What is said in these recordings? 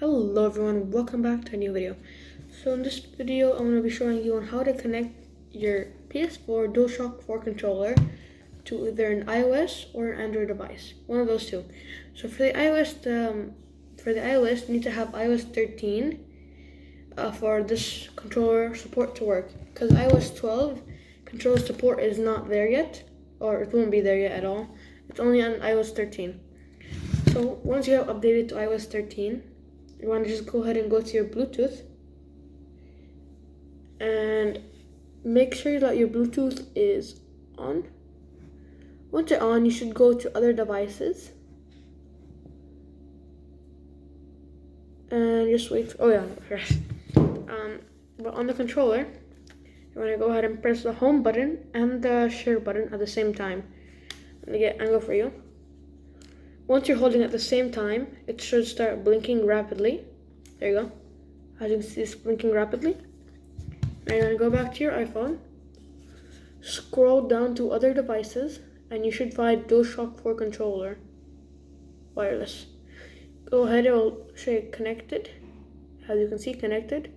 Hello everyone, welcome back to a new video. So in this video, I'm going to be showing you on how to connect your PS4 DualShock 4 controller to either an iOS or an Android device, one of those two. So for the iOS, you need to have iOS 13 for this controller support to work, because iOS 12 controller support is not there yet, or it won't be there yet at all. It's only on iOS 13. So once you have updated to iOS 13, you want to just go ahead and go to your Bluetooth and make sure that your Bluetooth is on. Once you're on, you should go to other devices and just wait. But on the controller, you want to go ahead and press the home button and the share button at the same time. Let me get an angle for you. Once you're holding at the same time, it should start blinking rapidly. There you go. As you can see, it's blinking rapidly. Now you're going to go back to your iPhone, scroll down to other devices, and you should find DualShock 4 controller, wireless. Go ahead, it will say connected. As you can see, connected.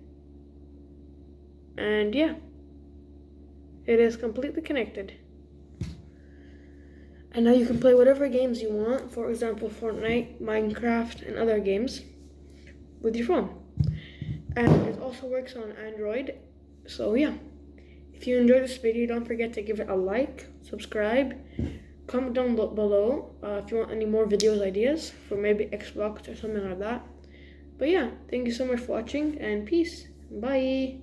And yeah, it is completely connected. And now you can play whatever games you want, for example, Fortnite, Minecraft, and other games with your phone. And it also works on Android. So yeah, if you enjoyed this video, don't forget to give it a like, subscribe, comment down below if you want any more videos ideas for maybe Xbox or something like that. But yeah, thank you so much for watching, and peace. Bye.